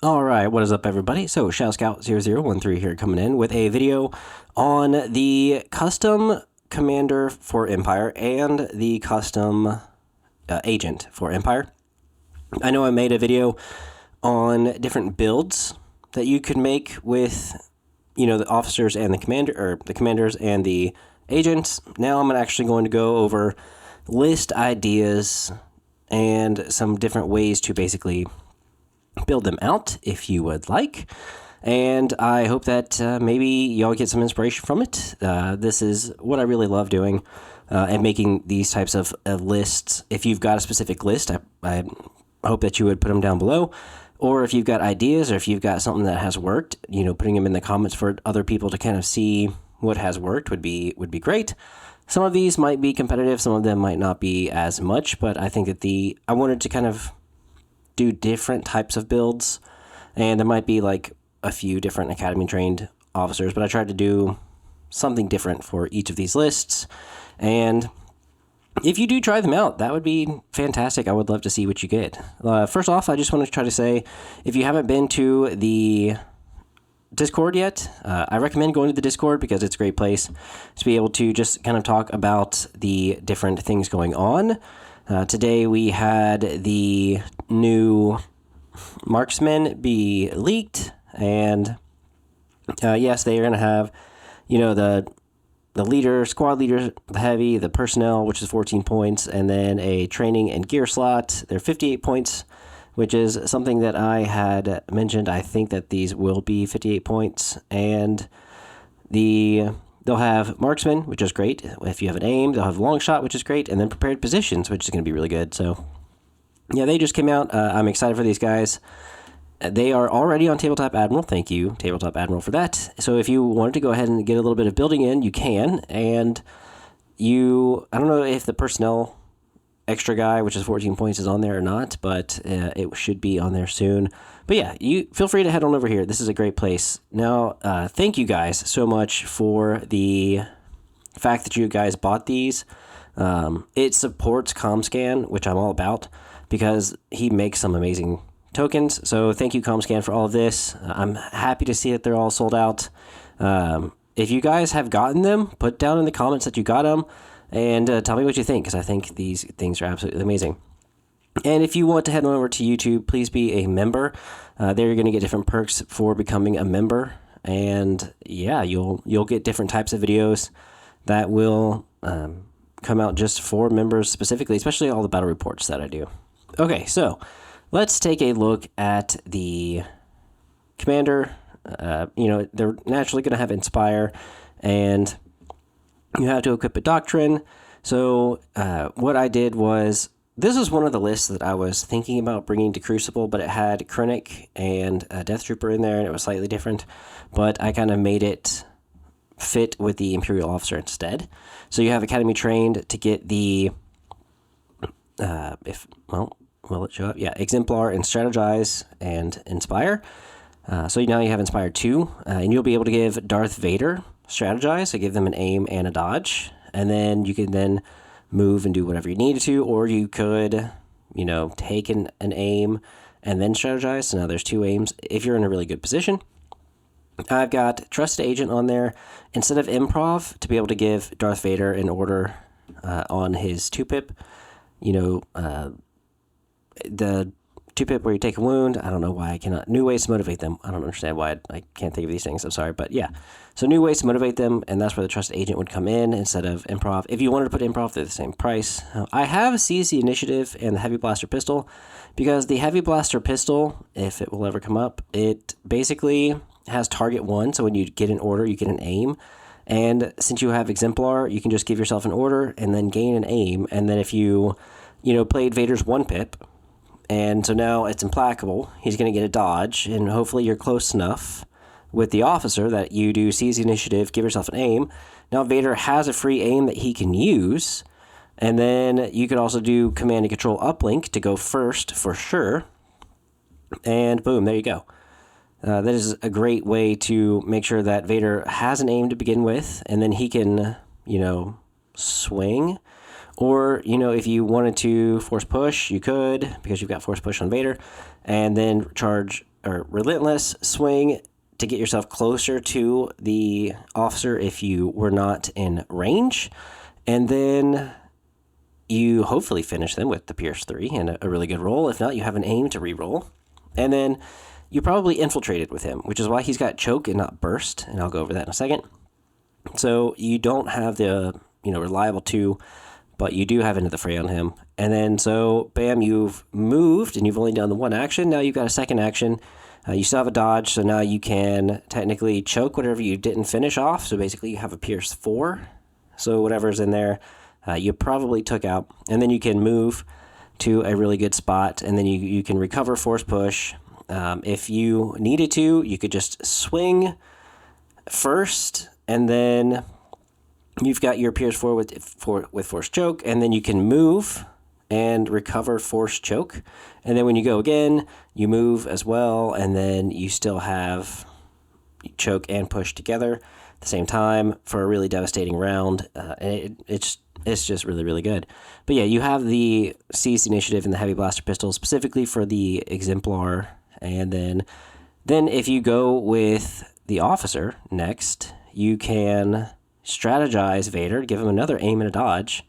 All right, what is up, everybody? So, Shadow Scout 0013 here, coming in with a video on the custom commander for Empire and the custom agent for Empire. I know I made a video on different builds that you could make with, the officers and the commander, or the commanders and the agents. Now I'm actually going to go over list ideas and some different ways to basically build them out if you would like. And I hope that maybe y'all get some inspiration from it. This is what I really love doing and making these types of lists. If you've got a specific list, I hope that you would put them down below. Or if you've got ideas or if you've got something that has worked, putting them in the comments for other people to kind of see what has worked would be great. Some of these might be competitive, some of them might not be as much, but I think that I wanted to kind of do different types of builds, and there might be like a few different academy trained officers, but I tried to do something different for each of these lists. And if you do try them out, that would be fantastic. I would love to see what you get. First off, I just want to try to say, if you haven't been to the Discord yet, I recommend going to the Discord because it's a great place to be able to just kind of talk about the different things going on. Today we had the new marksmen be leaked, and yes, they are going to have, the leader, squad leader, the heavy, the personnel, which is 14 points, and then a training and gear slot. They're 58 points, which is something that I had mentioned. I think that these will be 58 points, and they'll have marksman, which is great. If you have an aim, they'll have long shot, which is great, and then prepared positions, which is going to be really good. So, yeah, they just came out. I'm excited for these guys. They are already on Tabletop Admiral. Thank you, Tabletop Admiral, for that. So if you wanted to go ahead and get a little bit of building in, you can. And I don't know if the personnel extra guy, which is 14 points, is on there or not, but it should be on there soon. But yeah, you feel free to head on over here. This is a great place. Now, thank you guys so much for the fact that you guys bought these. It supports ComScan, which I'm all about, because he makes some amazing tokens. So thank you, ComScan, for all of this. I'm happy to see that they're all sold out. If you guys have gotten them, put down in the comments that you got them, and tell me what you think, because I think these things are absolutely amazing. And if you want to head on over to YouTube, please be a member. There you're going to get different perks for becoming a member. And yeah, you'll get different types of videos that will come out just for members specifically, especially all the battle reports that I do. Okay, so let's take a look at the commander. They're naturally going to have Inspire, and you have to equip a doctrine. So what I did was, this is one of the lists that I was thinking about bringing to Crucible, but it had Krennic and a Death Trooper in there, and it was slightly different. But I kind of made it fit with the Imperial officer instead. So you have Academy Trained to get the, will it show up? Yeah, Exemplar and Strategize and Inspire. So now you have Inspire 2, and you'll be able to give Darth Vader Strategize, so give them an aim and a dodge, and then you can then move and do whatever you needed to, or you could, take an aim and then strategize. So now there's 2 aims if you're in a really good position. I've got Trusted Agent on there instead of Improv to be able to give Darth Vader an order on his 2-pip. The 2-pip where you take a wound. I don't know why I cannot. New ways to motivate them. I don't understand why I can't think of these things. I'm sorry. But yeah. So new ways to motivate them, and that's where the Trusted Agent would come in instead of Improv. If you wanted to put Improv, they're the same price. I have seized the Initiative and the Heavy Blaster Pistol, because the Heavy Blaster Pistol, if it will ever come up, it basically has target 1. So when you get an order, you get an aim. And since you have Exemplar, you can just give yourself an order and then gain an aim. And then if you, played Vader's 1-pip, and so now it's implacable, he's going to get a dodge, and hopefully you're close enough with the officer that you do seize the initiative, give yourself an aim. Now Vader has a free aim that he can use, and then you could also do command and control uplink to go first for sure, and boom, there you go. That is a great way to make sure that Vader has an aim to begin with, and then he can, swing. Or, if you wanted to force push, you could, because you've got force push on Vader, and then charge or relentless swing to get yourself closer to the officer if you were not in range. And then you hopefully finish them with the Pierce 3 and a really good roll. If not, you have an aim to re-roll. And then you probably infiltrated with him, which is why he's got choke and not burst. And I'll go over that in a second. So you don't have the, reliable 2, but you do have Into the Fray on him. And then, so, bam, you've moved, and you've only done the 1 action. Now you've got a second action. You still have a dodge, so now you can technically choke whatever you didn't finish off. So basically you have a Pierce 4. So whatever's in there, you probably took out. And then you can move to a really good spot, and then you can recover Force Push. If you needed to, you could just swing first, and then you've got your Pierce 4 with Force Choke, and then you can move and recover Force Choke. And then when you go again, you move as well, and then you still have choke and push together at the same time for a really devastating round. It's just really, really good. But yeah, you have the Seize the Initiative and the Heavy Blaster Pistol specifically for the Exemplar. And then if you go with the Officer next, you can strategize Vader, give him another aim and a dodge.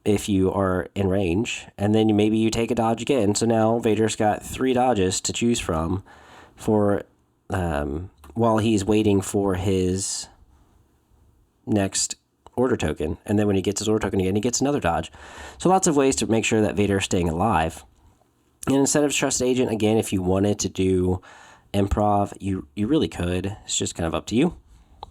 If you are in range, and then maybe you take a dodge again. So now Vader's got 3 dodges to choose from for while he's waiting for his next order token. And then when he gets his order token again, he gets another dodge. So lots of ways to make sure that Vader's staying alive. And instead of Trusted Agent, again, if you wanted to do improv, you really could. It's just kind of up to you.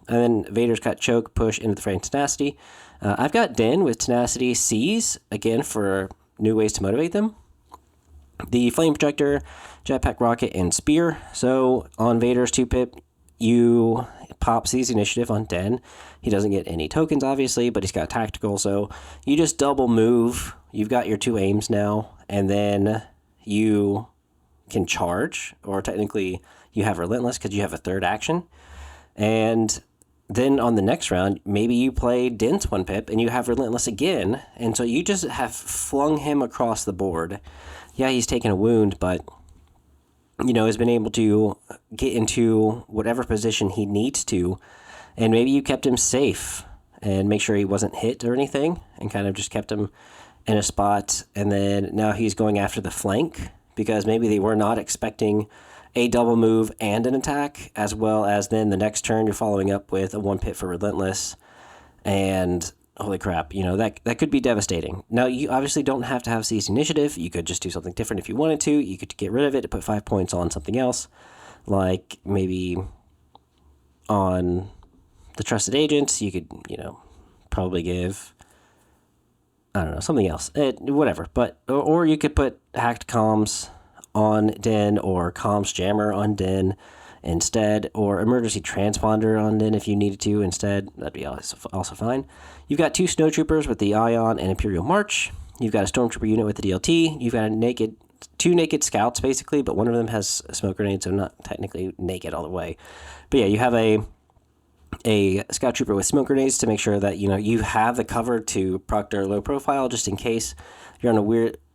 And then Vader's got choke, push, Into the Fray, and tenacity. I've got Den with tenacity, seize, again, for new ways to motivate them. The flame projector, jetpack rocket, and spear. So on Vader's 2-pip, you pop seize initiative on Den. He doesn't get any tokens, obviously, but he's got tactical. So you just double move. You've got your 2 aims now, and then you can charge, or technically you have relentless because you have a 3rd action. And then on the next round, maybe you play Den's 1-pip and you have relentless again. And so you just have flung him across the board. Yeah, he's taken a wound, but, has been able to get into whatever position he needs to. And maybe you kept him safe and make sure he wasn't hit or anything and kind of just kept him in a spot. And then now he's going after the flank because maybe they were not expecting a double move and an attack, as well as then the next turn you're following up with a 1-pip for relentless, and holy crap, that could be devastating. Now, you obviously don't have to have Seize Initiative. You could just do something different if you wanted to. You could get rid of it to put 5 points on something else, like maybe on the Trusted Agents, you could, probably give, I don't know, something else, whatever. But or you could put Hacked Comms on Den, or Comms Jammer on Den instead, or Emergency Transponder on Den if you needed to instead. That'd be also fine. You've got 2 Snowtroopers with the Ion and Imperial March. You've got a Stormtrooper unit with the DLT. You've got 2 naked scouts, basically, but one of them has a smoke grenade, so not technically naked all the way. But yeah, you have a scout trooper with smoke grenades to make sure that, you have the cover to proctor low profile just in case you're on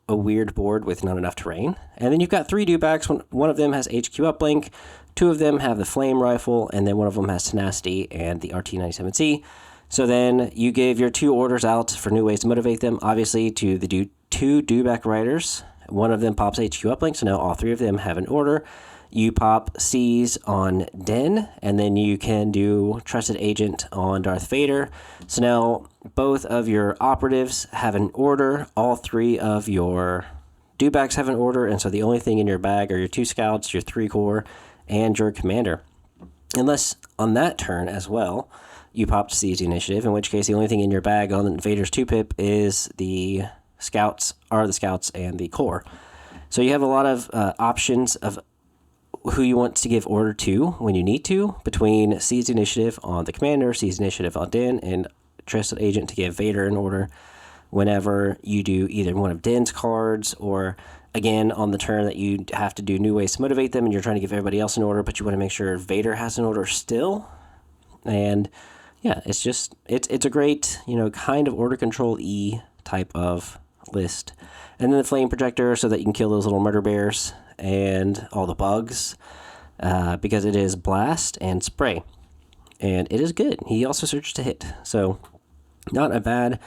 a weird board with not enough terrain. And then you've got 3 dewbacks. One of them has HQ uplink, 2 of them have the flame rifle, and then one of them has tenacity and the RT-97C. So then you give your 2 orders out for new ways to motivate them, obviously, to the 2 dewback riders. One of them pops HQ uplink, so now all 3 of them have an order. You pop Seize on Den, and then you can do Trusted Agent on Darth Vader. So now both of your operatives have an order. All 3 of your dewbacks have an order, and so the only thing in your bag are your 2 scouts, your 3 core, and your commander. Unless on that turn as well, you popped Seize the Initiative, in which case the only thing in your bag on Vader's 2-pip is the scouts and the core. So you have a lot of options of who you want to give order to when you need to, between Seize Initiative on the commander, Seize Initiative on Den, and Trusted Agent to give Vader an order whenever you do either one of Den's cards, or again on the turn that you have to do new ways to motivate them and you're trying to give everybody else an order, but you want to make sure Vader has an order still. And yeah, it's a great, kind of order control-y type of list. And then the flame projector so that you can kill those little murder bears and all the bugs, because it is blast and spray. And it is good. He also searches to hit. So not a bad,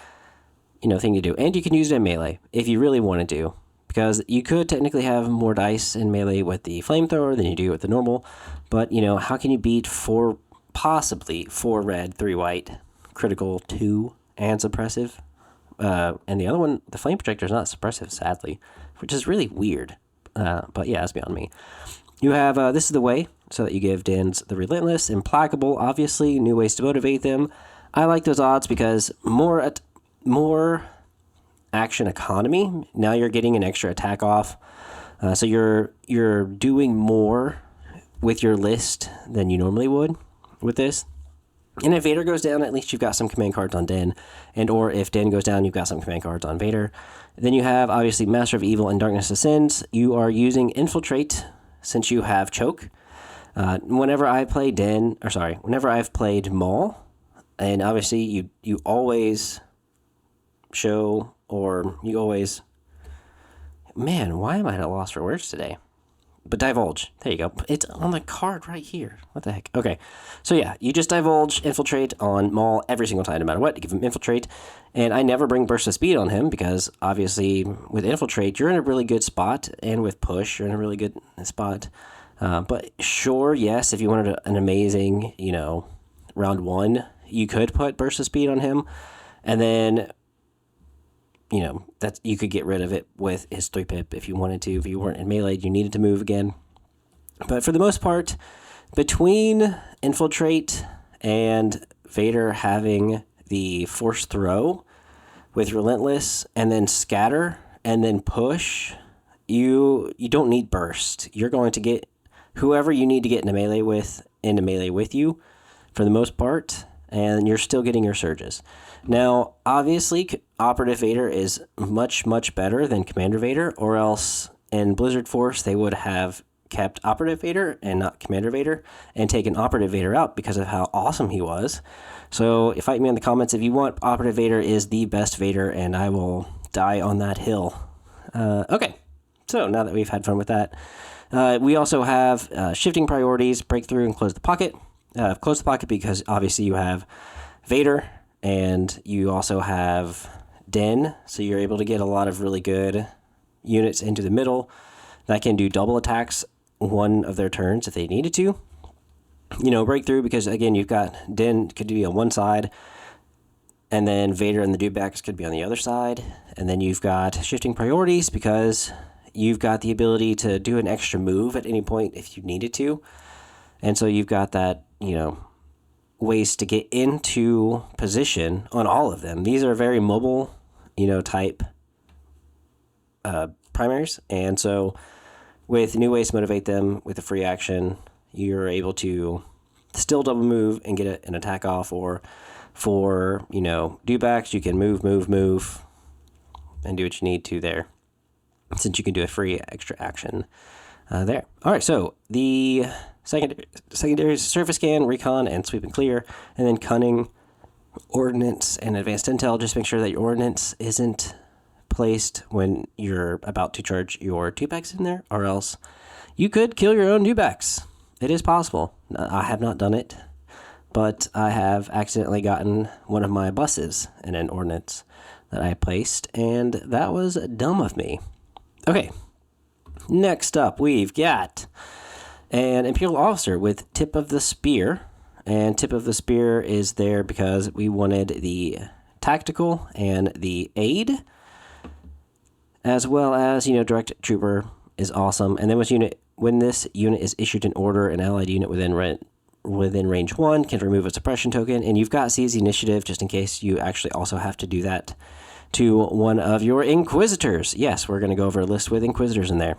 thing to do. And you can use it in melee if you really wanted to, because you could technically have more dice in melee with the flamethrower than you do with the normal. But, how can you beat possibly 4 red, 3 white, critical 2, and suppressive? And the other one, the flame projector, is not suppressive, sadly, which is really weird. But yeah, that's beyond me. You have This is the Way, so that you give Dens the Relentless, Implacable, obviously, new ways to motivate them. I like those odds because more action economy. Now you're getting an extra attack off, so you're doing more with your list than you normally would with this. And if Vader goes down, at least you've got some command cards on Den. And or if Den goes down, you've got some command cards on Vader. Then you have, obviously, Master of Evil and Darkness Ascends. You are using Infiltrate since you have Choke. Whenever I've played Maul, and obviously you always show, or you always... Man, why am I at a loss for words today? But divulge. There you go. It's on the card right here. What the heck? Okay. So yeah, you just divulge Infiltrate on Maul every single time, no matter what. You give him Infiltrate. And I never bring Burst of Speed on him because obviously with Infiltrate, you're in a really good spot. And with Push, you're in a really good spot. But sure, yes, if you wanted an amazing, round 1, you could put Burst of Speed on him. And then... that you could get rid of it with his 3-pip if you wanted to. If you weren't in melee, you needed to move again. But for the most part, between Infiltrate and Vader having the Force Throw with Relentless, and then Scatter, and then Push, you don't need Burst. You're going to get whoever you need to get into melee with you for the most part, and you're still getting your surges. Now, obviously, Operative Vader is much, much better than Commander Vader, or else in Blizzard Force, they would have kept Operative Vader and not Commander Vader, and taken Operative Vader out because of how awesome he was. So, fight me in the comments if you want. Operative Vader is the best Vader, and I will die on that hill. Okay, so now that we've had fun with that, we also have Shifting Priorities, Breakthrough, and Close the Pocket. Close the Pocket because obviously you have Vader, and you also have Den, so you're able to get a lot of really good units into the middle that can do double attacks one of their turns if they needed to. Breakthrough because, again, you've got Den could be on one side, and then Vader and the dewbacks could be on the other side. And then you've got Shifting Priorities because you've got the ability to do an extra move at any point if you needed to. And so you've got that, ways to get into position on all of them. These are very mobile, type primaries. And so with new ways to motivate them with a free action, you're able to still double move and get an attack off, or for, dewbacks, you can move, and do what you need to there, since you can do a free extra action there. All right, so the secondary surface scan, recon, and sweep and clear, and then cunning, ordnance, and advanced intel. Just make sure that your ordnance isn't placed when you're about to charge your dewbacks in there, or else you could kill your own dewbacks. It is possible. I have not done it, but I have accidentally gotten one of my buses in an ordnance that I placed, and that was dumb of me. Okay, next up we've got an Imperial officer with Tip of the Spear, and Tip of the Spear is there because we wanted the tactical and the aid, as well as, direct trooper is awesome. And then when this unit is issued an order, an allied unit within range 1 can remove a suppression token, and you've got Seize the Initiative just in case you actually also have to do that to one of your Inquisitors. Yes, we're going to go over a list with Inquisitors in there.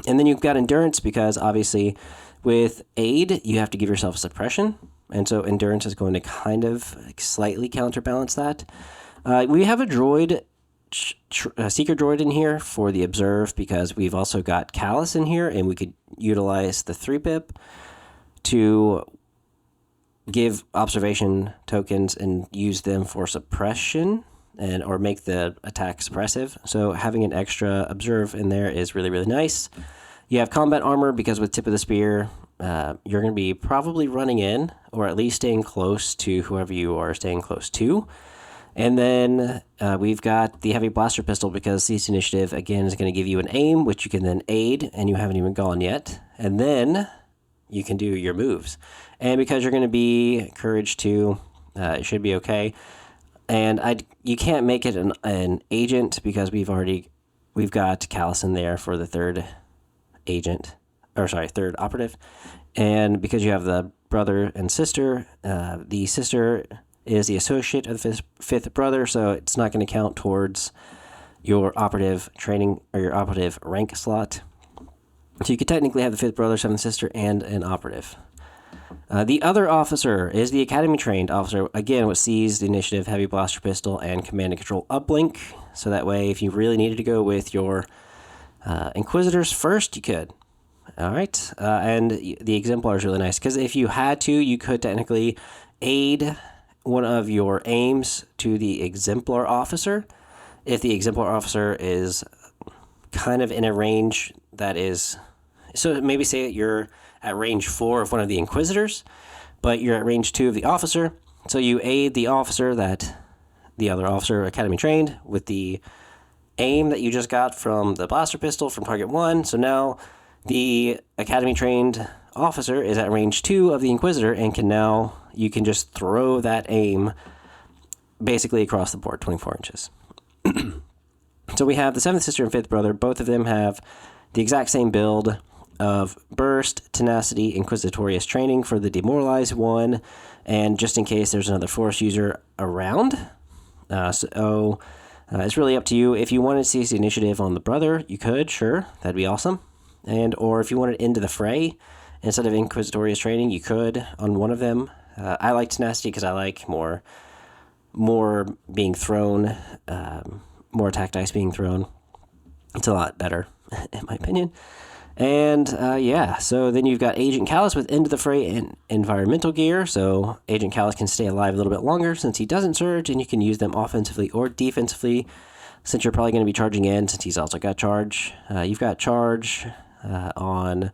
And then you've got Endurance because obviously with aid, you have to give yourself a suppression. And so Endurance is going to kind of slightly counterbalance that. We have a droid, Seeker droid in here for the Observe because we've also got Callus in here, and we could utilize the 3-pip to give observation tokens and use them for suppression. and or make the attack suppressive. So having an extra observe in there is really, really nice. You have combat armor because with tip of the spear, you're going to be probably running in or at least staying close to whoever you are staying close to. And then we've got the heavy blaster pistol because seized initiative, again, is going to give you an aim, which you can then aid, and you haven't even gone yet. And then you can do your moves. And because you're going to be courage 2, it should be okay. And you can't make it an agent because we've got Callus in there for the third third operative. And because you have the brother and sister, the sister is the associate of the fifth brother, so it's not going to count towards your operative training or your operative rank slot. So you could technically have the fifth brother, seventh sister, and an operative. The other officer is the academy-trained officer, again, with seized initiative, heavy blaster pistol, and command and control uplink. So that way, if you really needed to go with your Inquisitors first, you could. All right, and the exemplar is really nice, because if you had to, you could technically aid one of your aims to the exemplar officer. If the exemplar officer is kind of in a range that is... So maybe say that you're at range 4 of one of the Inquisitors, but you're at range 2 of the officer. So you aid the officer that the other officer academy trained with the aim that you just got from the blaster pistol from target 1. So now the academy trained officer is at range 2 of the Inquisitor and you can just throw that aim basically across the board, 24 inches. So we have the seventh sister and fifth brother. Both of them have the exact same build of burst, tenacity, inquisitorious training for the demoralized one, and just in case there's another force user around. It's really up to you. If you wanted to seize the initiative on the brother, you could, sure, that'd be awesome. Or if you wanted into the fray instead of inquisitorious training, you could on one of them. I like tenacity because I like more being thrown, more attack dice being thrown. It's a lot better, in my opinion. And so then you've got Agent Callus with Into the Fray and Environmental Gear. So Agent Callus can stay alive a little bit longer since he doesn't surge, and you can use them offensively or defensively since you're probably going to be charging in since he's also got charge. You've got charge on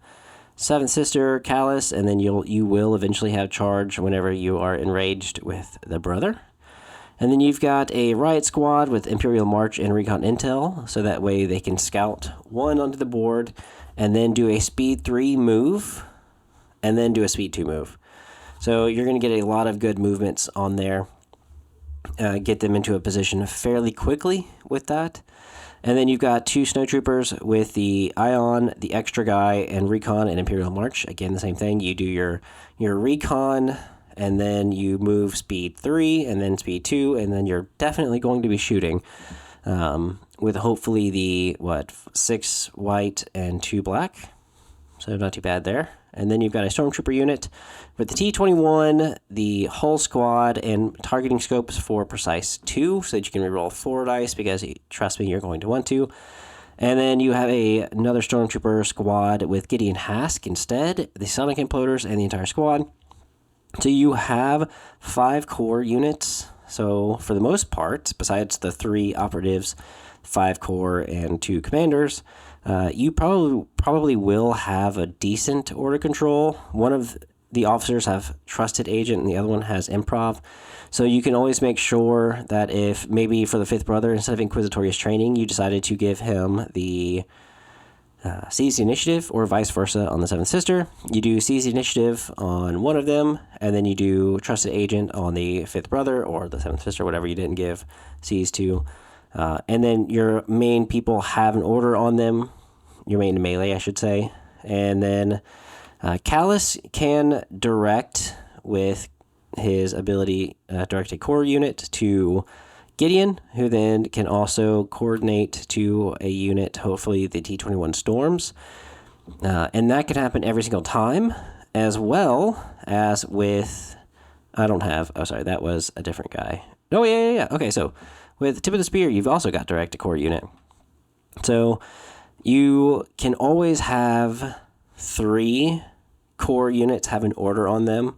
Seventh Sister, Callus, and then you will eventually have charge whenever you are enraged with the brother. And then you've got a riot squad with Imperial March and Recon Intel, so that way they can scout 1 onto the board and then do a speed 3 move and then do a speed 2 move. So you're going to get a lot of good movements on there, get them into a position fairly quickly with that. And then you've got 2 snowtroopers with the Ion, the Extra Guy, and Recon and Imperial March. Again, the same thing. You do your Recon, and then you move speed 3, and then speed 2, and then you're definitely going to be shooting with hopefully the, 6 white and 2 black. So not too bad there. And then you've got a Stormtrooper unit with the T-21, the Hull Squad, and targeting scopes for Precise 2, so that you can reroll 4 dice, because trust me, you're going to want to. And then you have another Stormtrooper squad with Gideon Hask instead, the Sonic Imploders, and the entire squad. So you have 5 core units. So for the most part, besides the 3 operatives, 5 core, and 2 commanders, you probably will have a decent order control. One of the officers have trusted agent, and the other one has improv. So you can always make sure that if maybe for the fifth brother, instead of inquisitorious training, you decided to give him the seize the initiative, or vice versa on the seventh sister, you do seize the initiative on one of them, and then you do trusted agent on the fifth brother or the seventh sister, whatever you didn't give seize to. And then your main people have an order on them, your main melee, I should say. And then Callus can direct with his ability, direct a core unit to Gideon, who then can also coordinate to a unit, hopefully the T-21 Storms. And that can happen every single time, as well as with... that was a different guy. Oh, yeah. Okay, so with Tip of the Spear, you've also got direct to core unit. So you can always have 3 core units have an order on them,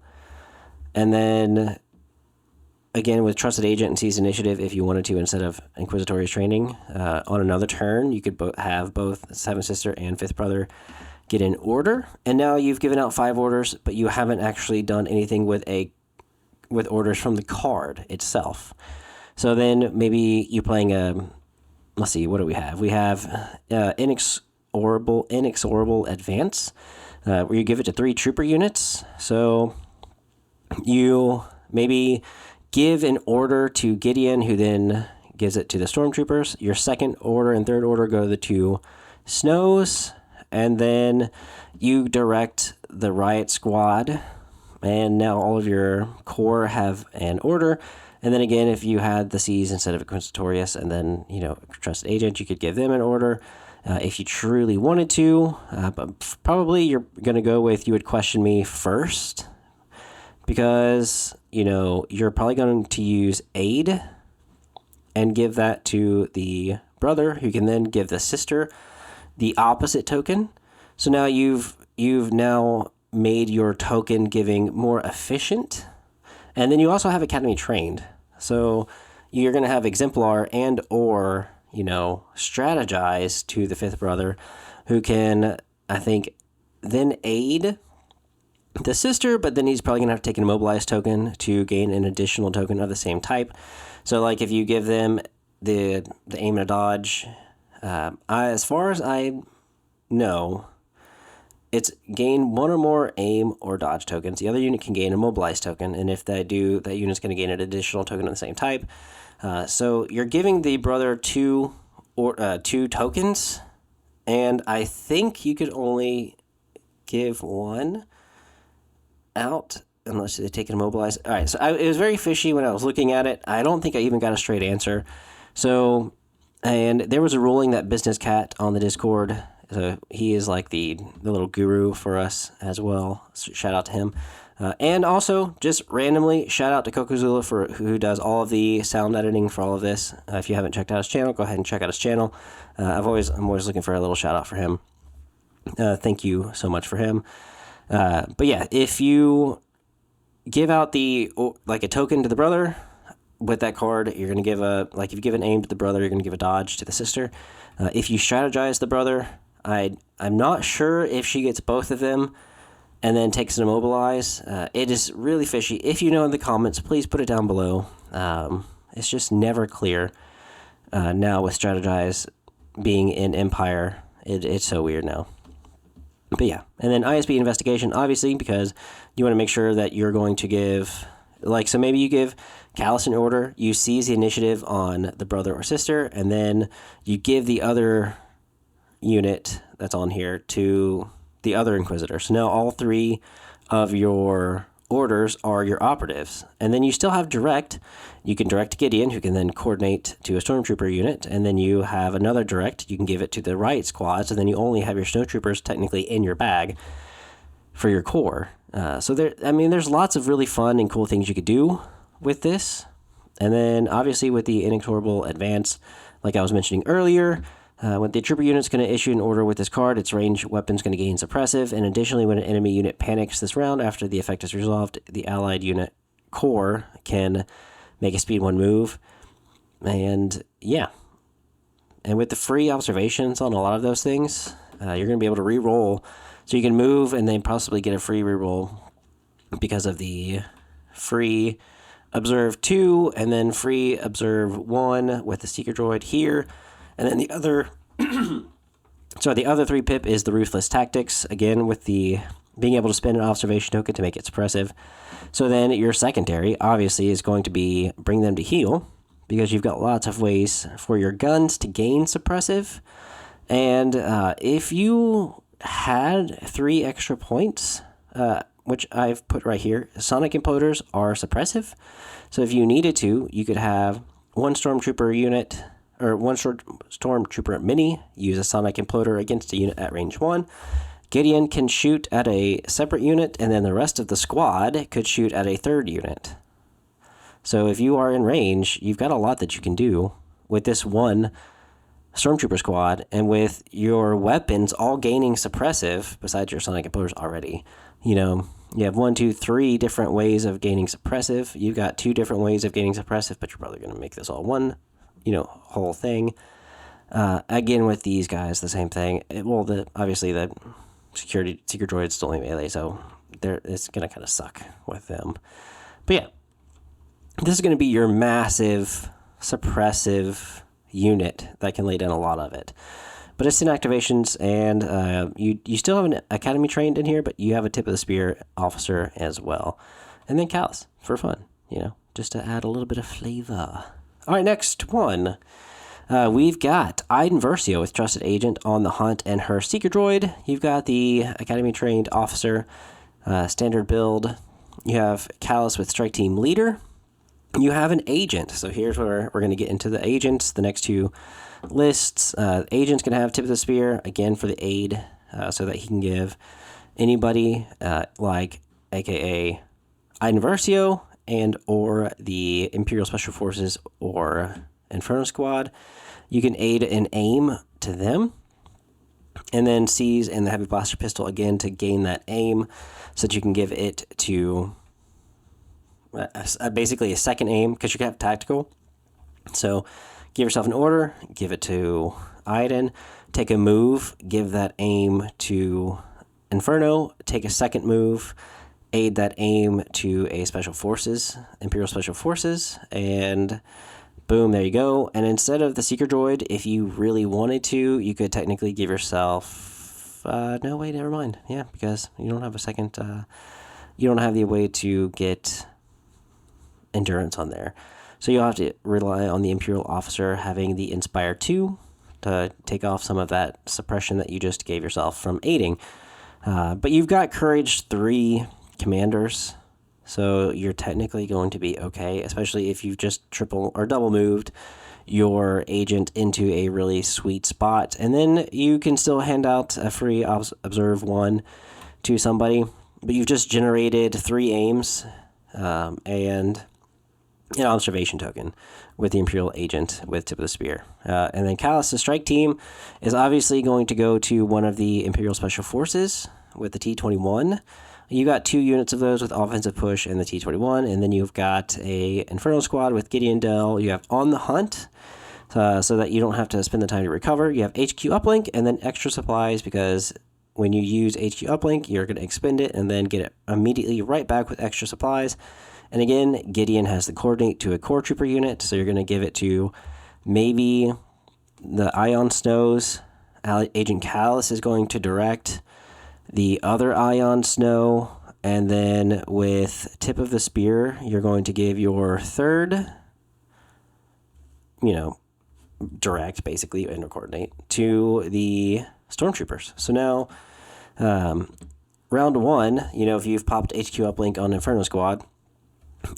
and then again, with Trusted Agent and Seize Initiative, if you wanted to, instead of Inquisitorious Training, on another turn, you could have both Seventh Sister and Fifth Brother get in order. And now you've given out 5 orders, but you haven't actually done anything with orders from the card itself. So then maybe you're playing let's see, what do we have? We have Inexorable Advance, where you give it to 3 trooper units. So you maybe give an order to Gideon, who then gives it to the stormtroopers. Your second order and third order go to the 2 snows, and then you direct the riot squad, and now all of your corps have an order. And then again, if you had the C's instead of Inquisitorious and then, Trusted Agent, you could give them an order if you truly wanted to. But probably you're going to go with, you would question me first, because, you're probably going to use Aid and give that to the brother, who can then give the sister the opposite token. So now you've now made your token giving more efficient. And then you also have Academy Trained. So you're going to have Exemplar and or, strategize to the fifth brother, who can, I think, then aid the sister, but then he's probably going to have to take an Immobilized token to gain an additional token of the same type. So like if you give them the aim and a dodge, as far as I know, it's gain 1 or more aim or dodge tokens. The other unit can gain a mobilized token, and if they do, that unit's going to gain an additional token of the same type. So you're giving the brother two tokens, and I think you could only give 1 out unless they take an immobilized. All right, so it was very fishy when I was looking at it. I don't think I even got a straight answer. So, and there was a ruling that Business Cat on the Discord. So he is like the little guru for us as well. So shout out to him. And also, just randomly, shout out to Kokuzula who does all of the sound editing for all of this. If you haven't checked out his channel, go ahead and check out his channel. I'm always looking for a little shout out for him. Thank you so much for him. But yeah, if you give out a token to the brother with that card, you're going to give if you give an aim to the brother, you're going to give a dodge to the sister. If you strategize the brother, I'm not sure if she gets both of them and then takes an immobilize. It is really fishy. If you know in the comments, please put it down below. It's just never clear now with strategize being in Empire. It's so weird now. But yeah, and then ISB investigation, obviously, because you want to make sure that you're going to give, so maybe you give Callus an order, you seize the initiative on the brother or sister, and then you give the other unit that's on here to the other Inquisitor. So now all 3 of your orders are your operatives. And then you still have direct. You can direct Gideon, who can then coordinate to a Stormtrooper unit, and then you have another direct. You can give it to the riot squad, so then you only have your Snowtroopers technically in your bag for your core. So there's lots of really fun and cool things you could do with this. And then obviously with the Inexorable Advance, like I was mentioning earlier, when the trooper unit's going to issue an order with this card, its ranged weapon's going to gain suppressive, and additionally, when an enemy unit panics this round after the effect is resolved, the allied unit core can make a speed 1 move. And yeah. And with the free observations on a lot of those things, you're going to be able to re-roll. So you can move and then possibly get a free re-roll because of the free observe 2 and then free observe 1 with the Seeker Droid here. And then the other, the other 3 pip is the Ruthless Tactics, again with the being able to spend an observation token to make it suppressive. So then your secondary, obviously, is going to be bring them to heal, because you've got lots of ways for your guns to gain suppressive. And if you had 3 extra points, which I've put right here, Sonic Imploders are suppressive. So if you needed to, you could have 1 Stormtrooper unit, or 1 Stormtrooper mini, use a Sonic Imploder against a unit at range 1. Gideon can shoot at a separate unit, and then the rest of the squad could shoot at a 3rd unit. So if you are in range, you've got a lot that you can do with this 1 Stormtrooper squad, and with your weapons all gaining suppressive, besides your Sonic Imploders already. You have 1, 2, 3 different ways of gaining suppressive. You've got 2 different ways of gaining suppressive, but you're probably going to make this all one, whole thing. Again, with these guys, the same thing. Obviously the secret droid's still only melee, so it's going to kind of suck with them. But yeah, this is going to be your massive suppressive unit that can lay down a lot of it. But it's in activations, and you still have an academy trained in here, but you have a tip of the spear officer as well. And then Callus for fun, just to add a little bit of flavor. All right, next one. We've got Iden Versio with Trusted Agent on the hunt and her Seeker Droid. You've got the academy trained officer, standard build. You have Callus with Strike Team Leader. You have an agent. So here's where we're going to get into the agents, the next 2 lists. Agent's going to have Tip of the Spear, again, for the aid, so that he can give anybody, like a.k.a. Iden Versio and or the Imperial Special Forces or Inferno Squad. You can aid and aim to them. And then Seize and the Heavy Blaster Pistol, again, to gain that aim, so that you can give it to basically a second aim, because you can have tactical. So give yourself an order, give it to Iden, take a move, give that aim to Inferno, take a second move, aid that aim to a Special Forces, Imperial Special Forces, and boom, there you go. And instead of the Seeker Droid, if you really wanted to, you could technically give yourself... no, wait, never mind. Yeah, because you don't have a second... you don't have the way to get endurance on there. So you'll have to rely on the Imperial officer having the Inspire 2 to take off some of that suppression that you just gave yourself from aiding. But you've got Courage 3 commanders, so you're technically going to be okay, especially if you've just triple or double moved your agent into a really sweet spot. And then you can still hand out a free Observe 1 to somebody, but you've just generated 3 aims and an observation token with the Imperial agent with Tip of the Spear. And then Callus, the strike team, is obviously going to go to one of the Imperial Special Forces with the T-21. You got 2 units of those with offensive push and the T-21, and then you've got a Inferno Squad with Gideon Dell. You have On the Hunt, so that you don't have to spend the time to recover. You have HQ Uplink, and then extra supplies, because when you use HQ Uplink, you're going to expend it and then get it immediately right back with extra supplies. And again, Gideon has the coordinate to a core trooper unit, so you're going to give it to maybe the Ion Snows. Agent Callus is going to direct the other Ion Snow, and then with Tip of the Spear, you're going to give your third, direct, basically, and coordinate to the Stormtroopers. So now, round 1, if you've popped HQ Uplink on Inferno Squad,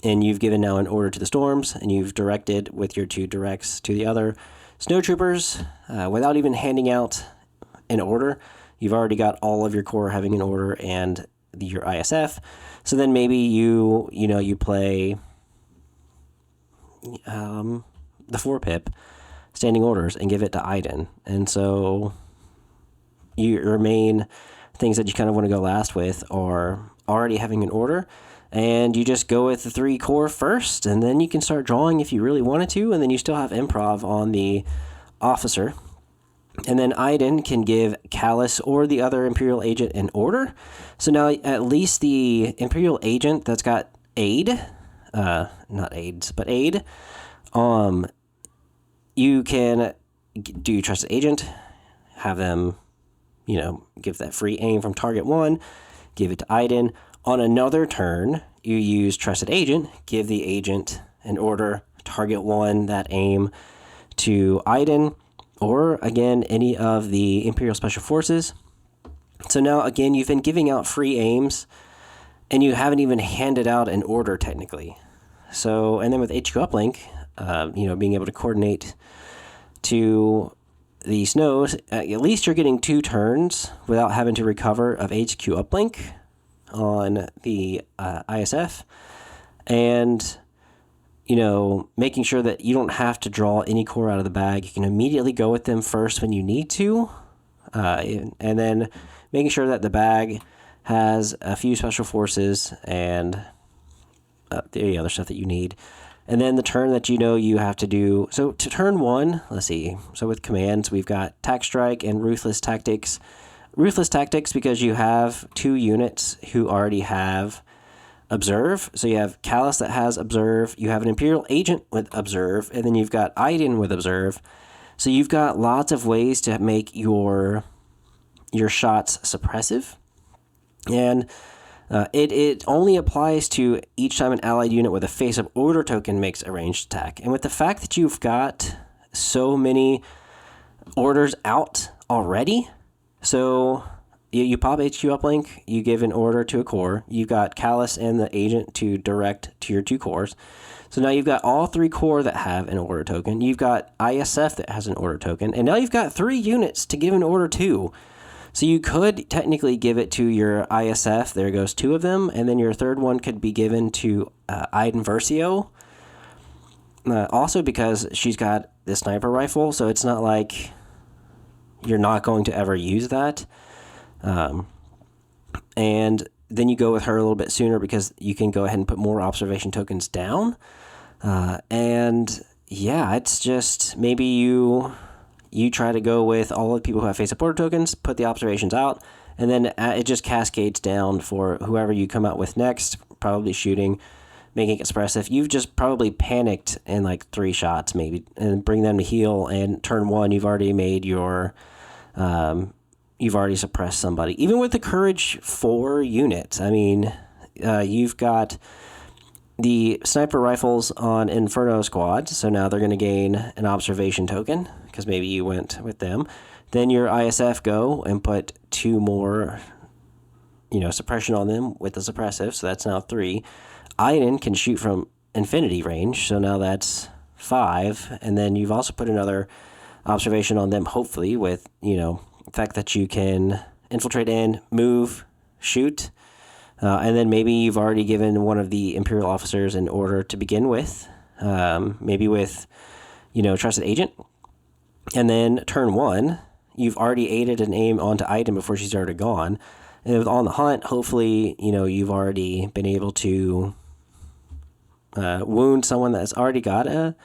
and you've given now an order to the Storms, and you've directed with your 2 directs to the other Snowtroopers, without even handing out an order, you've already got all of your core having an order and your ISF. So then maybe you play the 4-pip standing orders and give it to Iden. And so your main things that you kind of want to go last with are already having an order, and you just go with the 3 core first, and then you can start drawing if you really wanted to, and then you still have improv on the officer. And then Iden can give Callus or the other Imperial agent an order. So now at least the Imperial agent that's got aid, not aids, but aid, you can do Trusted Agent, have them, give that free aim from target 1, give it to Iden. On another turn, you use Trusted Agent, give the agent an order, target 1, that aim to Iden, or, again, any of the Imperial Special Forces. So now, again, you've been giving out free aims, and you haven't even handed out an order, technically. So, and then with HQ Uplink, being able to coordinate to the Snows, at least you're getting 2 turns without having to recover of HQ Uplink on the ISF, and making sure that you don't have to draw any core out of the bag. You can immediately go with them first when you need to, and then making sure that the bag has a few special forces and the other stuff that you need. And then the turn that you have to do. So to turn 1, let's see. So with commands, we've got Tac Strike and Ruthless Tactics. Ruthless Tactics because you have 2 units who already have Observe. So you have Callus that has Observe. You have an Imperial Agent with Observe. And then you've got Iden with Observe. So you've got lots of ways to make your shots suppressive. And it only applies to each time an allied unit with a face-up order token makes a ranged attack. And with the fact that you've got so many orders out already, so you pop HQ uplink, you give an order to a core, you've got Callus and the agent to direct to your 2 cores. So now you've got all 3 core that have an order token, you've got ISF that has an order token, and now you've got 3 units to give an order to. So you could technically give it to your ISF. There goes 2 of them. And then your third one could be given to Iden Versio. Also because she's got the sniper rifle. So it's not like you're not going to ever use that. And then you go with her a little bit sooner because you can go ahead and put more observation tokens down. And yeah, it's just maybe you try to go with all the people who have face-up order tokens, put the observations out, and then it just cascades down for whoever you come out with next, probably shooting, making it suppressive. You've just probably panicked in like 3 shots maybe, and bring them to heal, and turn 1, you've already made your... you've already suppressed somebody. Even with the Courage 4 unit, I mean, you've got the sniper rifles on Inferno Squad, so now they're going to gain an observation token, because maybe you went with them. Then your ISF go and put 2 more, suppression on them with the suppressive, so that's now 3. Iden can shoot from infinity range, so now that's 5. And then you've also put another observation on them, hopefully, with, the fact that you can infiltrate in, move, shoot. And then maybe you've already given one of the Imperial officers an order to begin with, maybe with, Trusted Agent. And then turn 1, you've already aided an aim onto Iden before she's already gone. And on the hunt, hopefully, you've already been able to wound someone that's already got a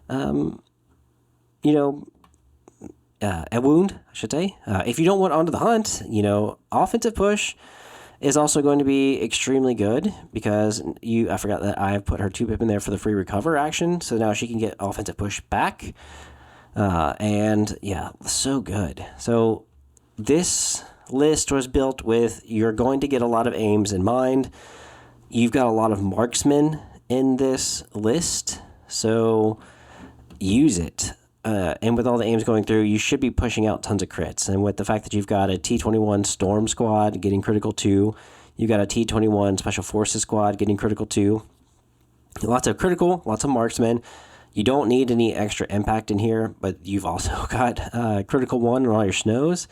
wound, I should say. If you don't want onto the hunt, offensive push is also going to be extremely good because I forgot that I've put her 2-pip in there for the free recover action, so now she can get offensive push back. And yeah, so good. So this list was built with, you're going to get a lot of aims in mind. You've got a lot of marksmen in this list, so use it. And with all the aims going through, you should be pushing out tons of crits. And with the fact that you've got a T-21 Storm Squad getting critical 2, you've got a T-21 Special Forces Squad getting critical 2. Lots of critical, lots of marksmen. You don't need any extra impact in here, but you've also got critical 1 on all your snows.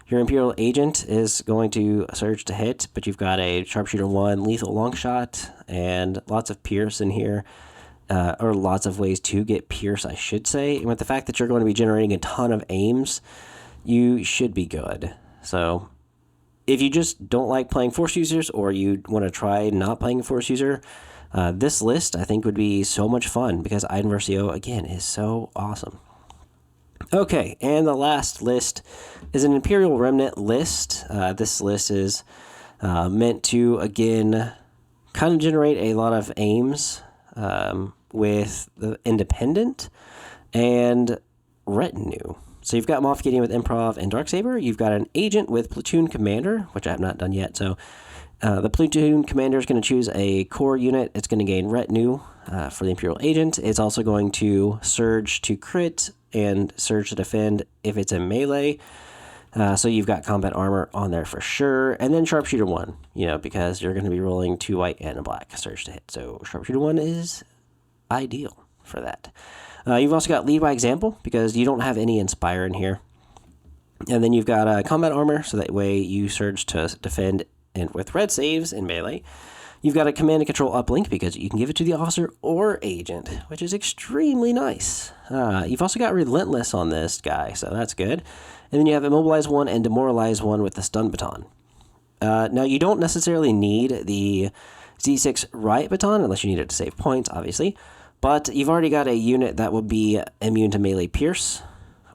Your Imperial Agent is going to surge to hit, but you've got a Sharpshooter 1 lethal long shot and lots of Pierce in here. Or lots of ways to get Pierce, I should say. And with the fact that you're going to be generating a ton of aims, you should be good. So if you just don't like playing Force users, or you want to try not playing a Force user, this list I think would be so much fun because Iden Versio, again, is so awesome. Okay, and the last list is an Imperial Remnant list. This list is meant to, again, kind of generate a lot of aims with the Independent and Retinue. So you've got Moff Gideon with Improv and Darksaber. You've got an Agent with Platoon Commander, which I have not done yet. So the Platoon Commander is going to choose a core unit. It's going to gain Retinue for the Imperial Agent. It's also going to Surge to crit and Surge to defend if it's in melee. So you've got combat armor on there for sure. And then Sharpshooter 1, because you're going to be rolling 2 white and a black Surge to hit. So Sharpshooter 1 is ideal for that. You've also got Lead by Example because you don't have any Inspire in here. And then you've got combat armor, so that way you surge to defend and with red saves in melee. You've got a Command and Control uplink because you can give it to the officer or agent, which is extremely nice. You've also got Relentless on this guy, so that's good. And then you have Immobilize 1 and Demoralize 1 with the Stun Baton. Now, you don't necessarily need the Z6 riot baton unless you need it to save points, obviously. But you've already got a unit that will be immune to melee pierce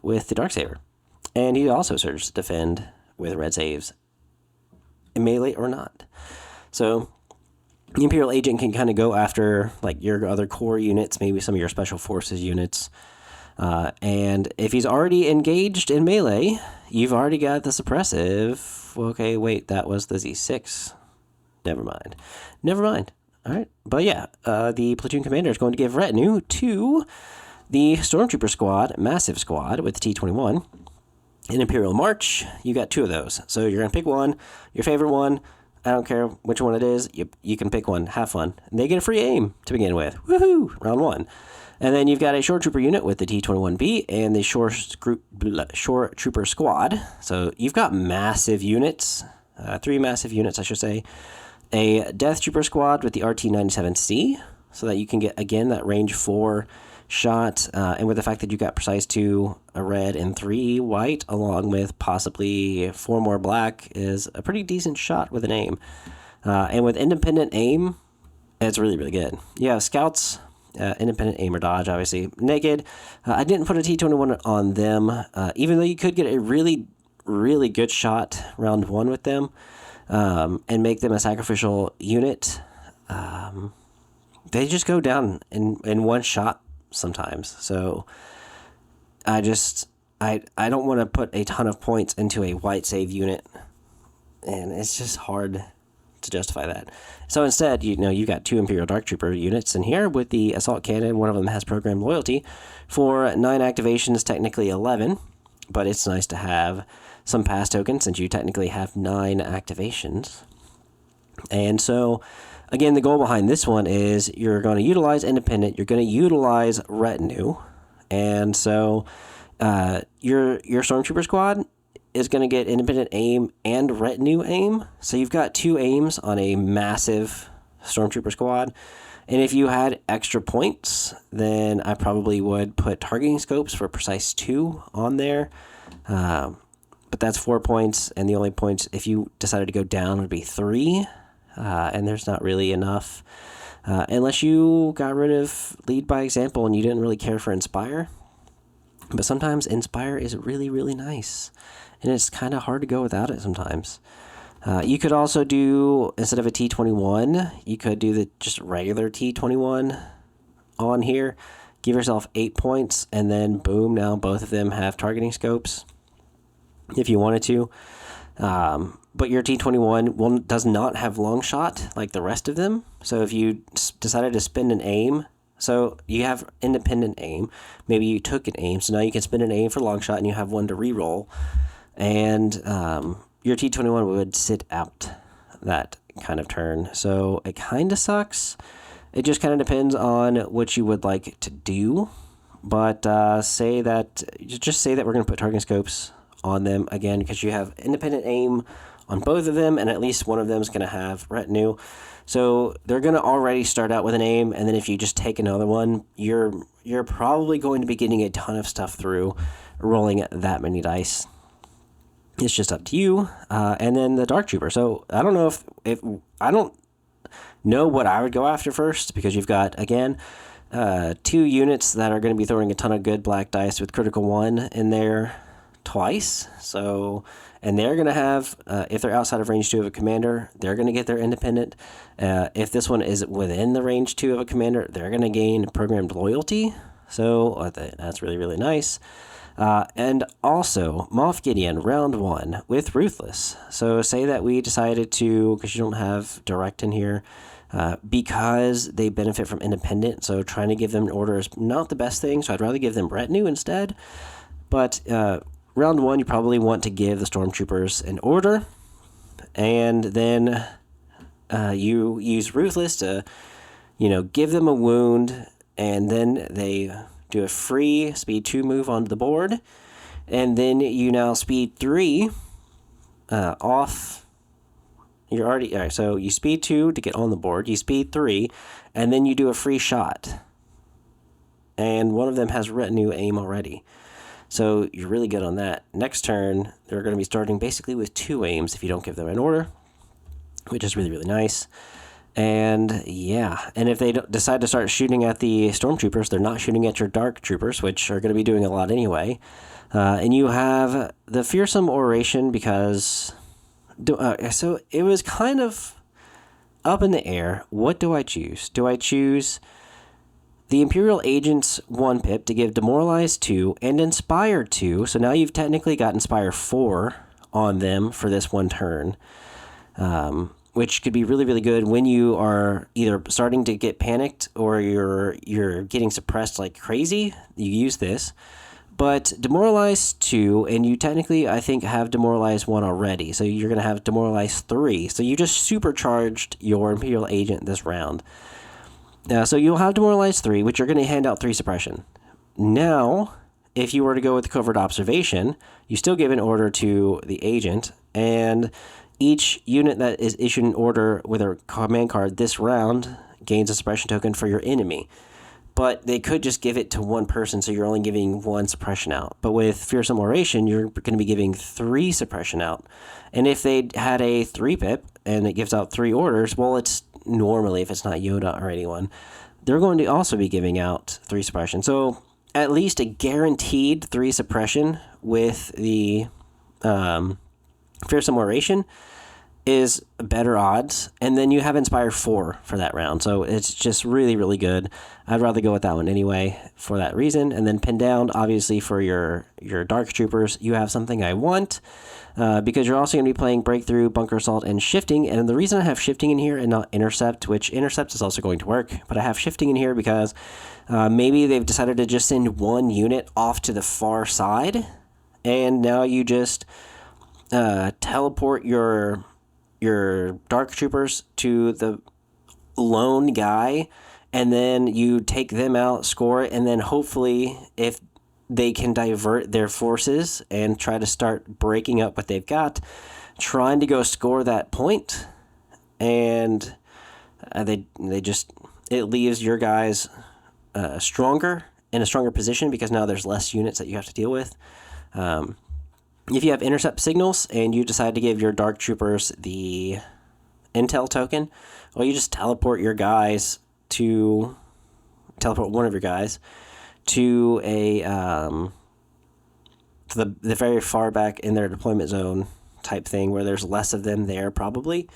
with the Darksaber. And he also surges to defend with red saves, melee or not. So the Imperial agent can kind of go after like your other core units, maybe some of your special forces units. And if he's already engaged in melee, you've already got the suppressive. Okay, wait, that was the Z6. Never mind. All right. But yeah, the platoon commander is going to give retinue to the Stormtrooper squad, Massive Squad, with T-21. In Imperial March, you got 2 of those. So you're going to pick one, your favorite one. I don't care which one it is. You can pick one. Have fun. And they get a free aim to begin with. Woohoo! Round 1. And then you've got a Shore Trooper unit with the T-21B and the Shore Trooper squad. So you've got massive units. 3 massive units, I should say. A Death Trooper squad with the RT-97C, so that you can get, again, that range 4 shot. And with the fact that you got precise 2, a red, and 3 white, along with possibly 4 more black, is a pretty decent shot with an aim. And with independent aim, it's really, really good. You have scouts, independent aim or dodge, obviously. Naked. I didn't put a T-21 on them, even though you could get a really, really good shot round 1 with them. And make them a sacrificial unit. They just go down in one shot sometimes. So I don't want to put a ton of points into a white save unit, and it's just hard to justify that. So instead, you've got 2 Imperial Dark Trooper units in here with the assault cannon. One of them has programmed loyalty for 9 activations, technically 11, but it's nice to have some pass tokens since you technically have 9 activations. And so, again, the goal behind this one is you're going to utilize independent, you're going to utilize retinue, and so your Stormtrooper squad is going to get independent aim and retinue aim. So you've got 2 aims on a massive Stormtrooper squad. And if you had extra points, then I probably would put targeting scopes for precise 2 on there. But that's 4 points, and the only points, if you decided to go down, would be 3. And there's not really enough. Unless you got rid of Lead by Example and you didn't really care for Inspire. But sometimes Inspire is really, really nice. And it's kind of hard to go without it sometimes. You could also do, instead of a T-21, you could do the just regular T-21 on here. Give yourself 8 points, and then boom, now both of them have targeting scopes if you wanted to. But your T-21 does not have long shot like the rest of them. So if you decided to spend an aim, so you have independent aim, maybe you took an aim, so now you can spend an aim for long shot and you have one to reroll. And your T-21 would sit out that kind of turn. So it kind of sucks. It just kind of depends on what you would like to do. But say that we're going to put targeting scopes on them again, because you have independent aim on both of them, and at least one of them is going to have retinue. So they're going to already start out with an aim, and then if you just take another one, you're probably going to be getting a ton of stuff through rolling that many dice. It's just up to you. And then the Dark Trooper. So I don't know if I don't know what I would go after first, because you've got, again, 2 units that are going to be throwing a ton of good black dice with critical 1 in there twice. So, and they're going to have, if they're outside of range 2 of a commander, they're going to get their independent. If this one is within the range 2 of a commander, they're going to gain programmed loyalty. So that's really, really nice. And also, Moff Gideon, round 1 with Ruthless. So say that we decided to, because you don't have direct in here, because they benefit from independent, so trying to give them an order is not the best thing, so I'd rather give them retinue instead. But round 1, you probably want to give the Stormtroopers an order, and then you use Ruthless to, give them a wound, and then they do a free speed 2 move onto the board, and then you now speed 3 off. You're already, all right, so you speed 2 to get on the board, you speed 3, and then you do a free shot. And one of them has retinue aim already. So you're really good on that. Next turn, they're going to be starting basically with 2 aims if you don't give them an order. which is really, really nice. And yeah, and if they decide to start shooting at the stormtroopers, they're not shooting at your dark troopers, which are going to be doing a lot anyway. And you have the fearsome oration because so it was kind of up in the air. What do I choose? Do I choose the Imperial Agent's 1 pip to give Demoralize 2 and Inspire 2? So now you've technically got Inspire 4 on them for this one turn. Which could be really, really good when you are either starting to get panicked or you're getting suppressed like crazy. You use this. But Demoralize 2, and you technically, I think, have Demoralize 1 already. So you're going to have Demoralize 3. So you just supercharged your Imperial Agent this round. So you'll have Demoralize 3, which you're going to hand out 3 suppression. Now, if you were to go with Covert Observation, you still give an order to the agent, and each unit that is issued an order with a command card this round gains a suppression token for your enemy. But they could just give it to one person, so you're only giving 1 suppression out. But with Fearsome Oration, you're going to be giving 3 suppression out. And if they had a 3-pip and it gives out 3 orders, well, it's normally, if it's not Yoda or anyone, they're going to also be giving out 3 suppression. So at least a guaranteed 3 suppression with the Fearsome Oration is better odds, and then you have Inspire 4 for that round, so it's just really, really good. I'd rather go with that one anyway for that reason. And then Pin Down, obviously, for your Dark Troopers, you have Something I Want, because you're also going to be playing Breakthrough, Bunker Assault, and Shifting. And the reason I have Shifting in here and not Intercept, which Intercept is also going to work, but I have Shifting in here because maybe they've decided to just send 1 unit off to the far side, and now you just teleport your Dark Troopers to the lone guy, and then you take them out, score it, and then hopefully if they can divert their forces and try to start breaking up what they've got, trying to go score that point, and they just, it leaves your guys stronger, in a stronger position, because now there's less units that you have to deal with. If you have intercept signals and you decide to give your Dark Troopers the intel token, well, you just teleport one of your guys to the very far back in their deployment zone type thing, where there's less of them there probably,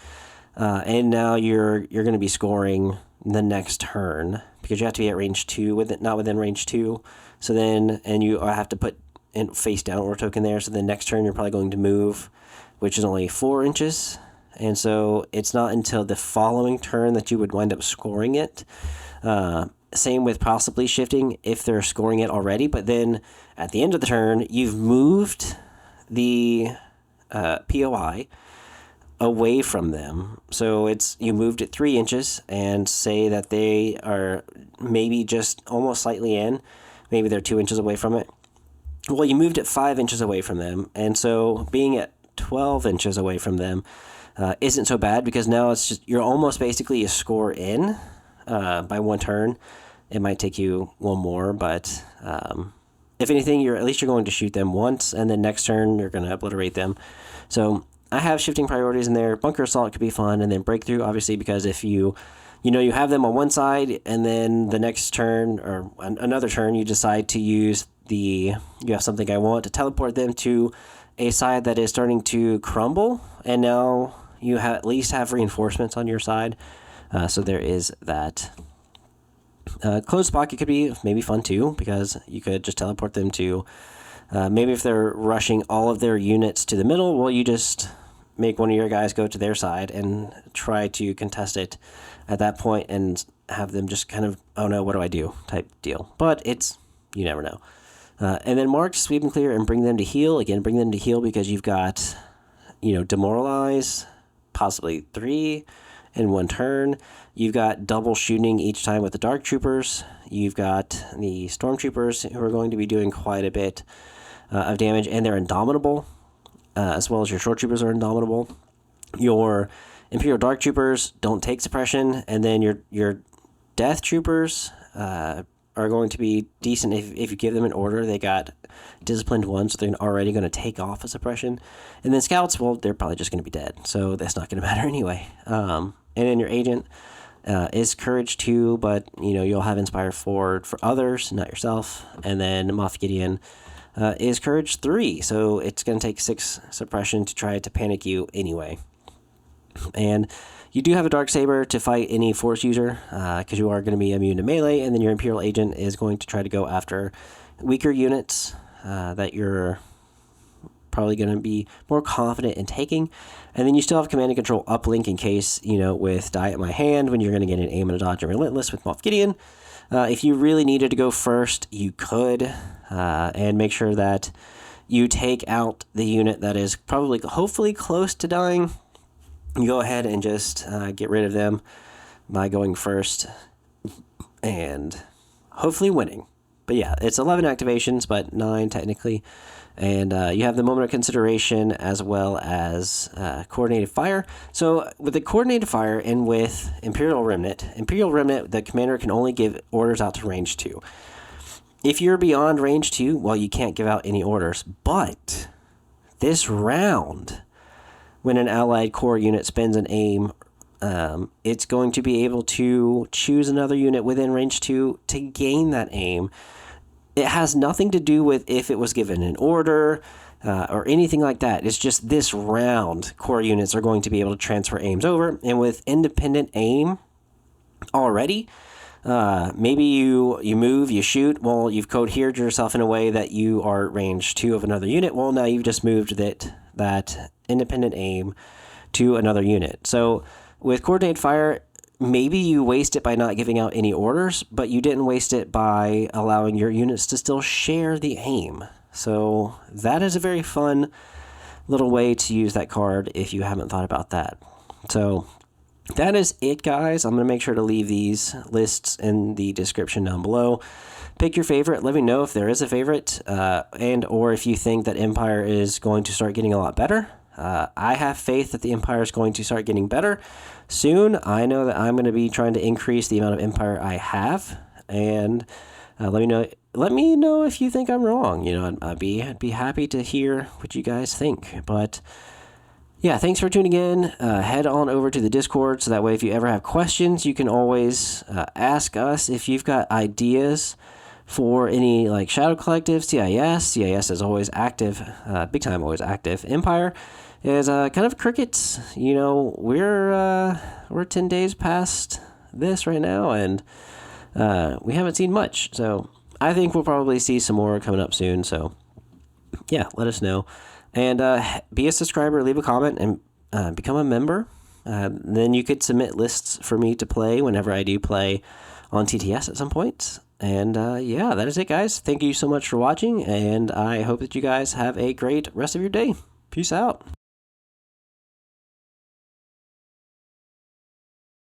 and now you're going to be scoring the next turn because you have to be at range 2 not within range 2. So then, and you have to put and face downward token there, so the next turn you're probably going to move, which is only 4 inches, and so it's not until the following turn that you would wind up scoring it. Same with possibly shifting if they're scoring it already, but then at the end of the turn you've moved the POI away from them, so you moved it 3 inches, and say that they are maybe just almost slightly in, maybe they're 2 inches away from it. Well, you moved it 5 inches away from them, and so being at 12 inches away from them isn't so bad, because now it's just, you're almost basically a score in by 1 turn. It might take you 1 more, but if anything, at least you're going to shoot them once, and then next turn you're going to obliterate them. So I have shifting priorities in there. Bunker Assault could be fun, and then Breakthrough, obviously, because if you have them on one side, and then the next turn or another turn you decide to use you have Something I Want to teleport them to a side that is starting to crumble, and now you at least have reinforcements on your side. So there is that. Closed Pocket could be maybe fun too, because you could just teleport them to maybe if they're rushing all of their units to the middle, well, you just make one of your guys go to their side and try to contest it at that point, and have them just kind of, oh no, what do I do type deal. But you never know. And then March, Sweep and Clear, and Bring Them to Heal. Again, Bring Them to Heal because you've got, Demoralize, possibly 3 in 1 turn. You've got double shooting each time with the Dark Troopers. You've got the Stormtroopers, who are going to be doing quite a bit of damage, and they're indomitable, as well as your Short Troopers are indomitable. Your Imperial Dark Troopers don't take suppression, and then your Death Troopers are going to be decent if you give them an order. They got disciplined 1, so they're already going to take off a suppression. And then scouts, well, they're probably just going to be dead, so that's not going to matter anyway. And then your agent is courage 2, but you'll have inspire 4 for others, not yourself. And then Moff Gideon is courage 3, so it's going to take 6 suppression to try to panic you anyway. And you do have a Darksaber to fight any Force user, because you are going to be immune to melee, and then your Imperial agent is going to try to go after weaker units that you're probably going to be more confident in taking. And then you still have command and control uplink in case, with Die at My Hand, when you're going to get an aim and a dodge and relentless with Moff Gideon. If you really needed to go first, you could, and make sure that you take out the unit that is probably, hopefully, close to dying. You go ahead and just get rid of them by going first and hopefully winning. But yeah, it's 11 activations, but 9 technically. And you have the moment of consideration as well as coordinated fire. So with the coordinated fire and with Imperial Remnant, the commander can only give orders out to range 2. If you're beyond range 2, well, you can't give out any orders. But this round, when an allied core unit spends an aim, it's going to be able to choose another unit within range 2 to gain that aim. It has nothing to do with if it was given an order or anything like that. It's just this round, core units are going to be able to transfer aims over. And with independent aim already, maybe you move, you shoot. Well, you've cohered yourself in a way that you are range 2 of another unit. Well, now you've just moved that independent aim to another unit. So with coordinated fire, maybe you waste it by not giving out any orders, but you didn't waste it by allowing your units to still share the aim. So that is a very fun little way to use that card if you haven't thought about that. So that is it, guys. I'm going to make sure to leave these lists in the description down below. Pick your favorite. Let me know if there is a favorite, and or if you think that Empire is going to start getting a lot better. I have faith that the Empire is going to start getting better soon. I know that I'm going to be trying to increase the amount of Empire I have, and let me know if you think I'm wrong. I'd be happy to hear what you guys think. But yeah, thanks for tuning in. Head on over to the Discord, so that way if you ever have questions, you can always ask us. If you've got ideas for any like Shadow Collective, CIS is always active, big time always active. Empire is kind of crickets. We're 10 days past this right now, and we haven't seen much. So I think we'll probably see some more coming up soon. So yeah, let us know. And be a subscriber, leave a comment, and become a member. Then you could submit lists for me to play whenever I do play on TTS at some point. And yeah, that is it, guys. Thank you so much for watching, and I hope that you guys have a great rest of your day. Peace out.